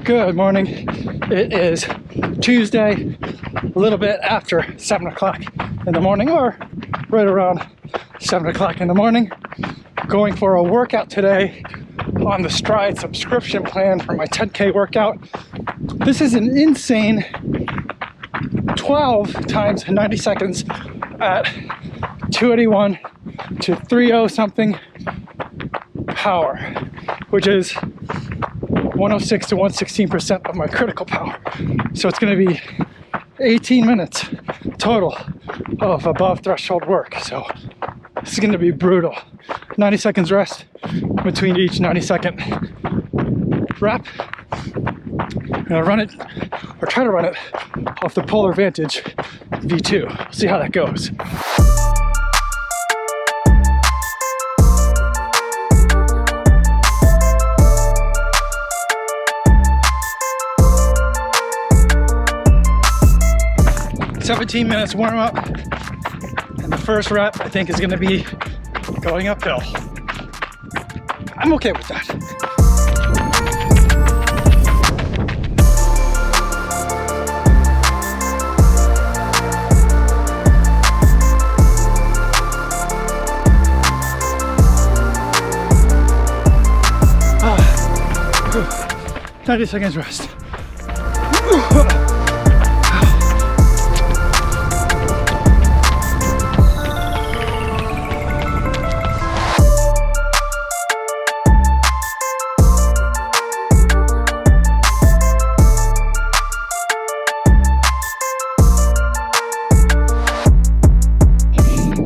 Good morning. It is Tuesday, a little bit after 7 o'clock in the morning, or right around 7 o'clock in the morning. Going for a workout today on the Stryd subscription plan for my 10K workout. This is an insane 12 times 90 seconds at 281 to 30 something power, which is 106 to 116% of my critical power. So it's going to be 18 minutes total of above threshold work. So this is going to be brutal. 90 seconds rest between each 90-second rep. I'm going to run it, or try to run it, off the Polar Vantage V2. See how that goes. "17 minutes warm up, and the first rep I think is going to be going uphill. I'm okay with that. Ah, 90 seconds rest.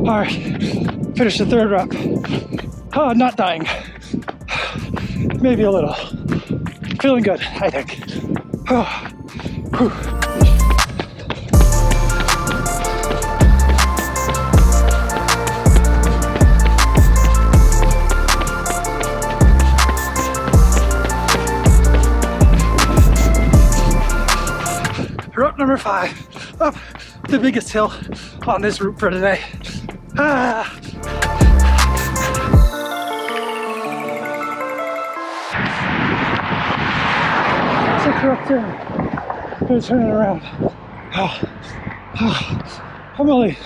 All right, finish the third rep. Oh, not dying. Maybe a little. Feeling good, I think. Oh, whew. Rep number 5, up the biggest hill on this route for today. Six reps in. Gonna turn it around. I'm only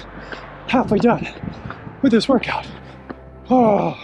halfway done with this workout. Oh.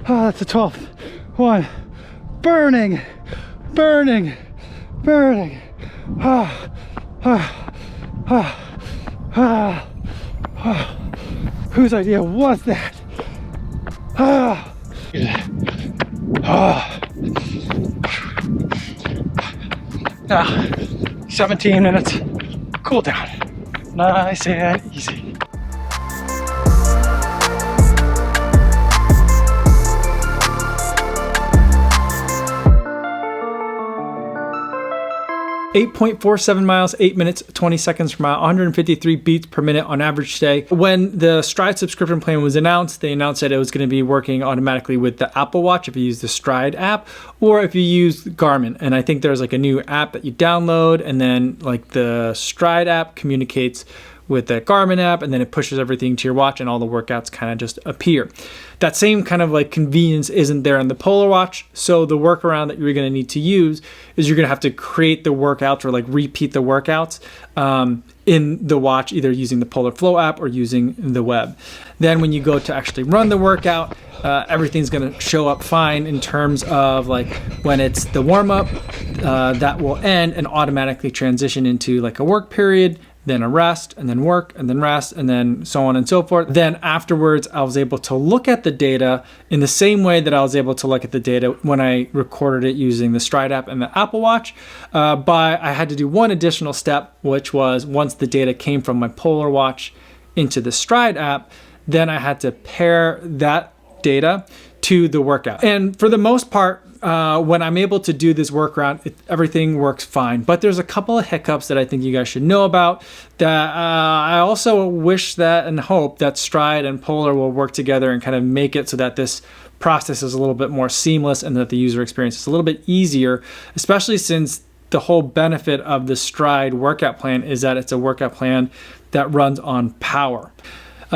'That's the 12th one. Burning. Whose idea was that? Now, 17 minutes, cool down. Nice and easy. .47 miles, 8 minutes, 20 seconds per mile, 153 beats per minute on average today. When the Stryd subscription plan was announced, they announced that it was going to be working automatically with the Apple Watch if you use the Stryd app, or if you use Garmin. And I think there's like a new app that you download, and then like the Stryd app communicates with the Garmin app, and then it pushes everything to your watch, and all the workouts kind of just appear. That same kind of like convenience isn't there on the Polar Watch. So the workaround that you're going to need to use is you're going to have to create the workouts, or like repeat the workouts in the watch, either using the Polar Flow app or using the web. Then when you go to actually run the workout, everything's going to show up fine in terms of like when it's the warm up, that will end and automatically transition into like a work period, then a rest, and then work, and then rest, and then so on and so forth. Then afterwards, I was able to look at the data in the same way that I was able to look at the data when I recorded it using the Stryd app and the Apple Watch. But I had to do one additional step, which was once the data came from my Polar Watch into the Stryd app, then I had to pair that data to the workout. And for the most part, when I'm able to do this workaround, everything works fine. But there's a couple of hiccups that I think you guys should know about that I also wish that and hope that Stryd and Polar will work together and kind of make it so that this process is a little bit more seamless and that the user experience is a little bit easier, especially since the whole benefit of the Stryd workout plan is that it's a workout plan that runs on power.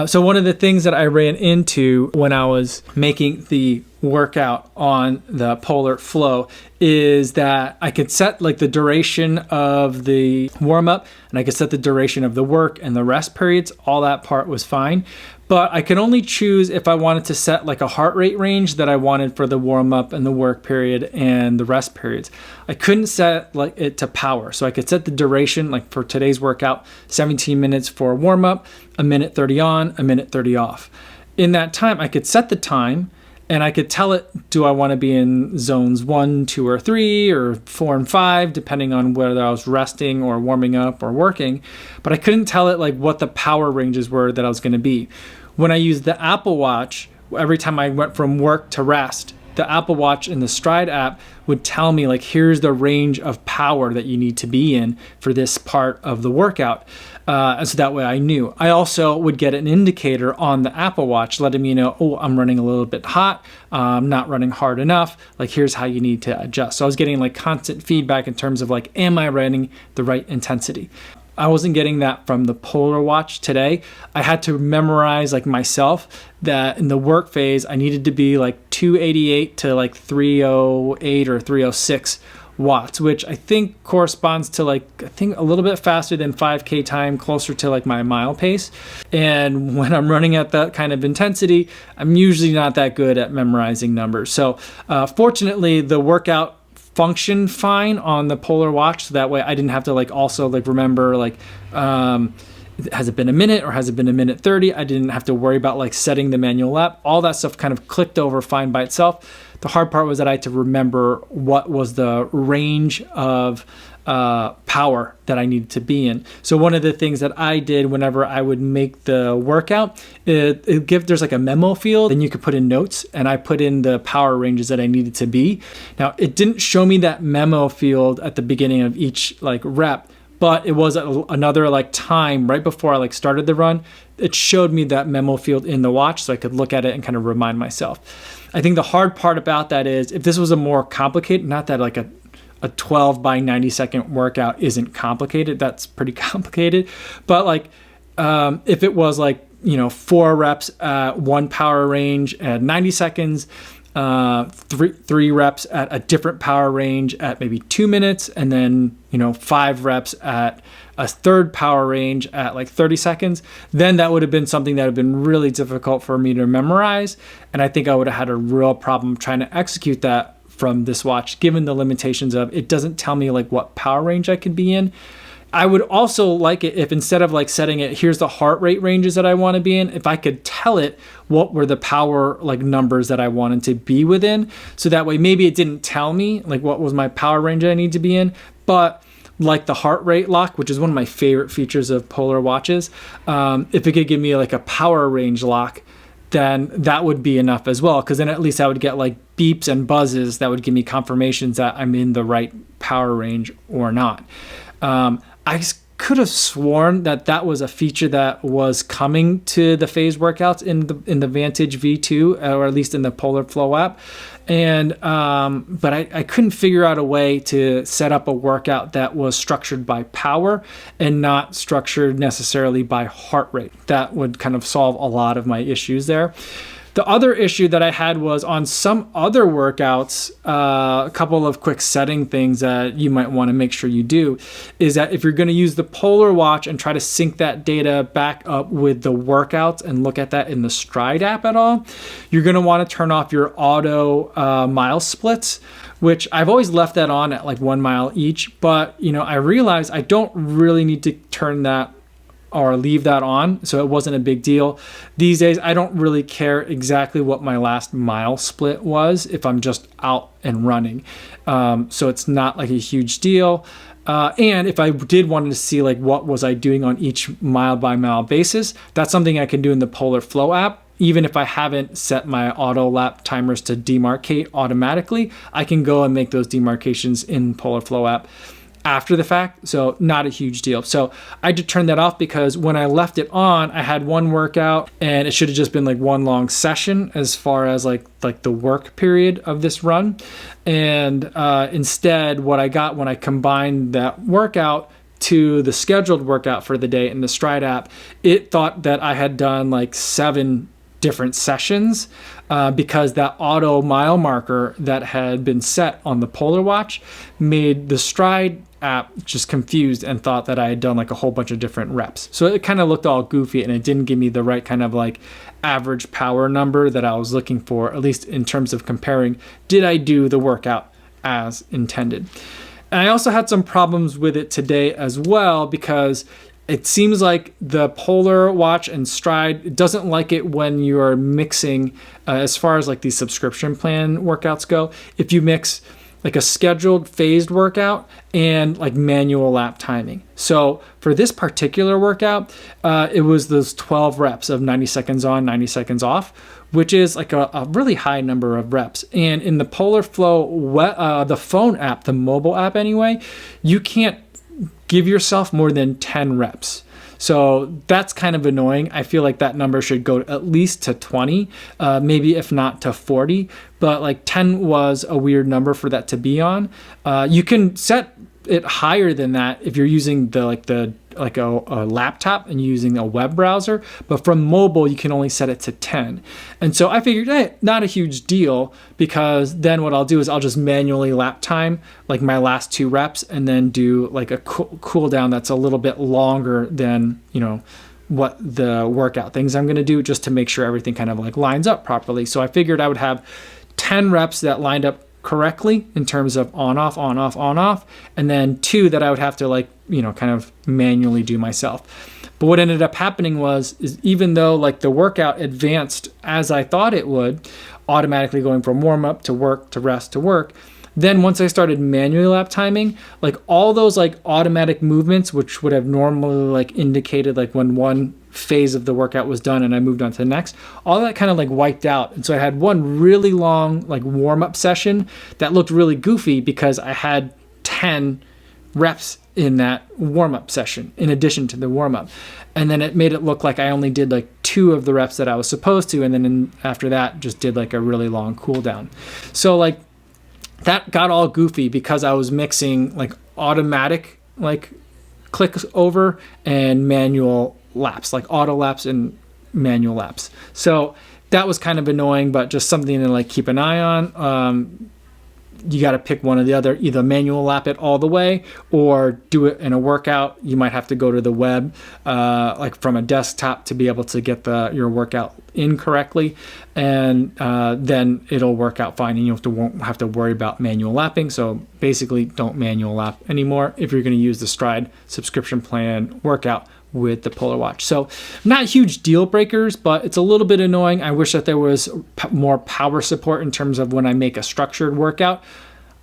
So one of the things that I ran into when I was making the workout on the Polar Flow is that I could set like the duration of the warm up and I could set the duration of the work and the rest periods. All that part was fine. But I could only choose if I wanted to set like a heart rate range that I wanted for the warm up and the work period and the rest periods. I couldn't set like it to power. So I could set the duration, like for today's workout, 17 minutes for warm up, a minute 30 on, a minute 30 off. In that time, I could set the time and I could tell it, do I want to be in zones 1, 2, or 3, or 4 and 5, depending on whether I was resting or warming up or working. But I couldn't tell it like what the power ranges were that I was going to be. When I used the Apple Watch, every time I went from work to rest, the Apple Watch in the Stryd app would tell me like, here's the range of power that you need to be in for this part of the workout. And so that way I knew. I also would get an indicator on the Apple Watch letting me know, oh, I'm running a little bit hot, I'm not running hard enough, like here's how you need to adjust. So I was getting like constant feedback in terms of like, am I running the right intensity? I wasn't getting that from the Polar Watch today. I had to memorize like myself that in the work phase, I needed to be like 288 to like 308 or 306 watts, which I think corresponds to like, I think a little bit faster than 5K time, closer to like my mile pace. And when I'm running at that kind of intensity, I'm usually not that good at memorizing numbers. So fortunately, the workout function fine on the Polar Watch, so that way I didn't have to like also like remember like has it been a minute or has it been a minute 30. I didn't have to worry about like setting the manual lap. All that stuff kind of clicked over fine by itself. The hard part was that I had to remember what was the range of power that I needed to be in. So one of the things that I did whenever I would make the workout, there's like a memo field and you could put in notes, and I put in the power ranges that I needed to be. Now it didn't show me that memo field at the beginning of each like rep, but it was another like time right before I like started the run. It showed me that memo field in the watch so I could look at it and kind of remind myself. I think the hard part about that is if this was a more complicated, not that like a 12 by 90 second workout isn't complicated, that's pretty complicated. But like if it was like, 4 reps at 1 power range at 90 seconds, 3 reps at a different power range at maybe 2 minutes, and then 5 reps at a third power range at like 30 seconds, then that would have been something that would have been really difficult for me to memorize. And I think I would have had a real problem trying to execute that from this watch, given the limitations of it doesn't tell me like what power range I could be in. I would also like it if instead of like setting it, here's the heart rate ranges that I want to be in, if I could tell it what were the power like numbers that I wanted to be within. So that way maybe it didn't tell me like what was my power range I need to be in, but like the heart rate lock, which is one of my favorite features of Polar watches, if it could give me like a power range lock, then that would be enough as well, because then at least I would get like beeps and buzzes that would give me confirmations that I'm in the right power range or not. I could have sworn that that was a feature that was coming to the phase workouts in the Vantage V2, or at least in the Polar Flow app. And but I couldn't figure out a way to set up a workout that was structured by power and not structured necessarily by heart rate. That would kind of solve a lot of my issues there. The other issue that I had was on some other workouts, a couple of quick setting things that you might want to make sure you do is that if you're going to use the Polar watch and try to sync that data back up with the workouts and look at that in the Stryd app at all, you're going to want to turn off your auto mile splits, which I've always left that on at like 1 mile each. But, I realized I don't really need to turn that or leave that on, so it wasn't a big deal. These days, I don't really care exactly what my last mile split was if I'm just out and running. So it's not like a huge deal. And if I did want to see like what was I doing on each mile by mile basis, that's something I can do in the Polar Flow app. even if I haven't set my auto lap timers to demarcate automatically, I can go and make those demarcations in Polar Flow app after the fact, so not a huge deal. So I did turn that off because when I left it on, I had one workout and it should have just been like one long session as far as like the work period of this run. And instead, what I got when I combined that workout to the scheduled workout for the day in the Stryd app, it thought that I had done like 7 different sessions because that auto mile marker that had been set on the Polar Watch made the Stryd app just confused and thought that I had done like a whole bunch of different reps. So it kind of looked all goofy and it didn't give me the right kind of like average power number that I was looking for, at least in terms of comparing, did I do the workout as intended? And I also had some problems with it today as well because it seems like the Polar Watch and Stryd doesn't like it when you're mixing, as far as like these subscription plan workouts go, if you mix like a scheduled phased workout and like manual lap timing. So for this particular workout, it was those 12 reps of 90 seconds on, 90 seconds off, which is like a really high number of reps. And in the Polar Flow, the phone app, the mobile app anyway, you can't give yourself more than 10 reps. So that's kind of annoying. I feel like that number should go at least to 20, maybe if not to 40, but like 10 was a weird number for that to be on. You can set it higher than that if you're using a laptop and using a web browser, but from mobile you can only set it to 10. And so I figured, hey, not a huge deal, because then what I'll do is I'll just manually lap time like my last 2 reps and then do like a cool down that's a little bit longer than, you know, what the workout things I'm going to do, just to make sure everything kind of like lines up properly. So I figured I would have 10 reps that lined up correctly in terms of on off, and then 2 that I would have to like, you know, kind of manually do myself. But what ended up happening is even though like the workout advanced as I thought it would, automatically going from warm up to work to rest to work, then once I started manually lap timing, like all those like automatic movements, which would have normally like indicated like when one phase of the workout was done and I moved on to the next, all that kind of like wiped out. And so I had one really long like warm-up session that looked really goofy because I had 10 reps in that warm-up session in addition to the warm-up. And then it made it look like I only did like 2 of the reps that I was supposed to, and then after that just did like a really long cool down. So like that got all goofy because I was mixing like automatic like clicks over and manual laps, like auto laps and manual laps. So that was kind of annoying, but just something to like keep an eye on. You got to pick one or the other, either manual lap it all the way or do it in a workout. You might have to go to the web, like from a desktop, to be able to get your workout in correctly, and then it'll work out fine and you won't have to worry about manual lapping. So basically don't manual lap anymore if you're going to use the Stryd subscription plan workout with the Polar Watch. So not huge deal breakers, but it's a little bit annoying. I wish that there was more power support in terms of when I make a structured workout.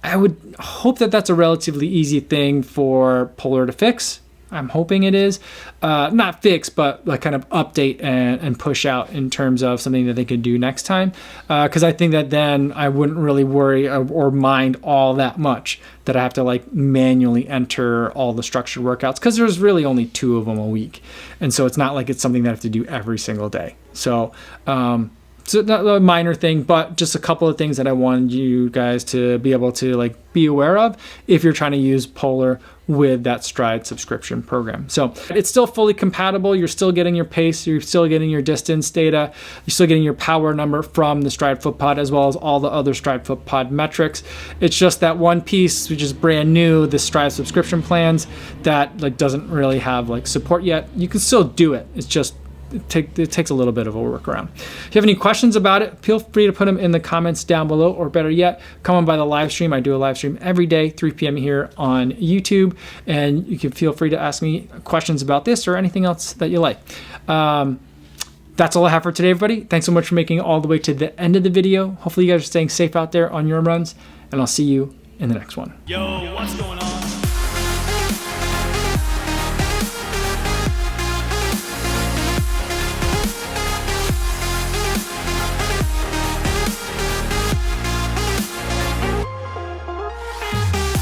I would hope that that's a relatively easy thing for Polar to fix. I'm hoping it is. Not fix, but like kind of update and push out in terms of something that they could do next time. Because I think that then I wouldn't really worry or mind all that much that I have to like manually enter all the structured workouts, because there's really only 2 of them a week. And so it's not like it's something that I have to do every single day. So, so not a minor thing, but just a couple of things that I wanted you guys to be able to like be aware of if you're trying to use Polar with that Stryd subscription program. So it's still fully compatible. You're still getting your pace, you're still getting your distance data, you're still getting your power number from the Stryd footpod, as well as all the other Stryd footpod metrics. It's just that one piece, which is brand new, the Stryd subscription plans, that like doesn't really have like support yet. You can still do it. It's just it takes a little bit of a workaround. If you have any questions about it, feel free to put them in the comments down below, or better yet, come on by the live stream. I do a live stream every day, 3 p.m. here on YouTube, and you can feel free to ask me questions about this or anything else that you like. That's all I have for today, everybody. Thanks so much for making it all the way to the end of the video. Hopefully you guys are staying safe out there on your runs, and I'll see you in the next one. Yo, what's going on?